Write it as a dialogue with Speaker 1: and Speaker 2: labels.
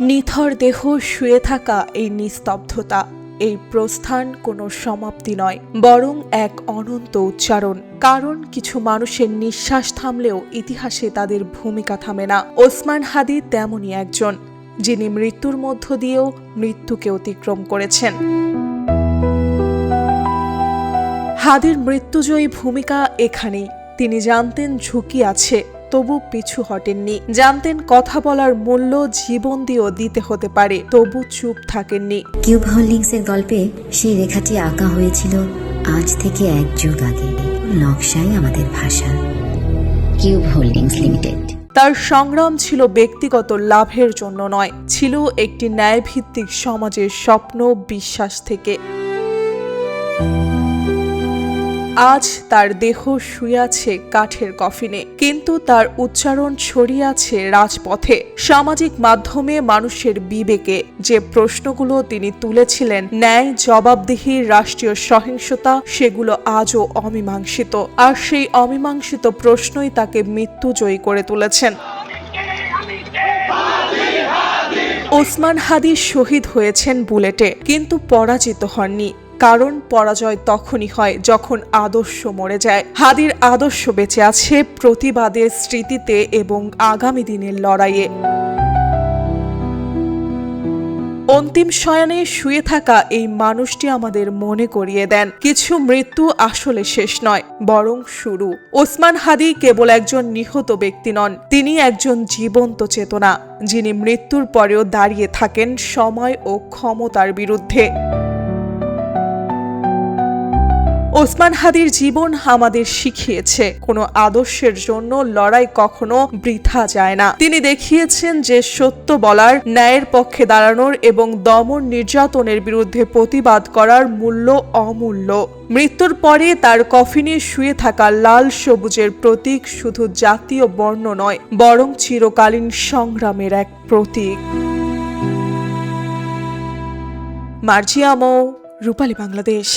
Speaker 1: নিথর দেহ শুয়ে থাকা এই নিস্তব্ধতা, এই প্রস্থান কোনো সমাপ্তি নয়, বরং এক অনন্ত উচ্চারণ। কারণ কিছু মানুষের নিঃশ্বাস থামলেও ইতিহাসে তাদের ভূমিকা থামে না। ওসমান হাদি তেমনই একজন, যিনি মৃত্যুর মধ্য দিয়েও মৃত্যুকে অতিক্রম করেছেন। হাদির মৃত্যুজয়ী ভূমিকা এখানেই। তিনি জানতেন ঝুঁকি আছে, তবু পিছু হটেননি। জানতেন কথা বলার মূল্য জীবন দিয়েও দিতে হতে পারে, তবু চুপ থাকেননি।
Speaker 2: কিউব হোল্ডিংসের গল্পে সেই রেখাটি আঁকা হয়েছিল আজ থেকে 1 যুগ আগে। নকশাই আমাদের ভাষা। Cube holdings limited.
Speaker 1: তার সংগ্রাম ছিল ব্যক্তিগত লাভের জন্য নয়, ছিল একটি ন্যায়ভিত্তিক সমাজের স্বপ্ন, বিশ্বাস থেকে। আজ তার দেহ শুয়ে আছে কাঠের কফিনে, কিন্তু তার উচ্চারণ ছড়িয়ে আছে রাজপথে, সামাজিক মাধ্যমে, মানুষের বিবেকে। যে প্রশ্নগুলো তিনি তুলেছিলেন, ন্যায়, জবাবদিহি, রাষ্ট্রীয় সহিংসতা, সেগুলো আজও অমীমাংসিত। আর সেই অমীমাংসিত প্রশ্নই তাকে মৃত্যুজয়ী করে তুলেছেন। ওসমান হাদি শহীদ হয়েছেন বুলেটে, কিন্তু পরাজিত হননি। কারণ পরাজয় তখনই হয় যখন আদর্শ মরে যায়। হাদির আদর্শ বেঁচে আছে প্রতিবাদের স্মৃতিতে এবং আগামী দিনের লড়াইয়ে। অন্তিম শয়নে শুয়ে থাকা এই মানুষটি আমাদের মনে করিয়ে দেন, কিছু মৃত্যু আসলে শেষ নয়, বরং শুরু। ওসমান হাদি কেবল একজন নিহত ব্যক্তি নন, তিনি একজন জীবন্ত চেতনা, যিনি মৃত্যুর পরেও দাঁড়িয়ে থাকেন সময় ও ক্ষমতার বিরুদ্ধে। ওসমান হাদির জীবন আমাদের শিখিয়েছে, কোনো আদর্শের জন্য লড়াই কখনো বৃথা যায় না। তিনি দেখিয়েছেন যে সত্য বলার, ন্যায়ের পক্ষে দাঁড়ানোর এবং দমন নির্যাতনের বিরুদ্ধে প্রতিবাদ করার মূল্য অমূল্য। মৃত্যুর পরে তার কফিনে শুয়ে থাকা লাল সবুজের প্রতীক শুধু জাতীয় বর্ণ নয়, বরং চিরকালীন সংগ্রামের এক প্রতীক। মার্জিয়া মৌ, রূপালী বাংলাদেশ।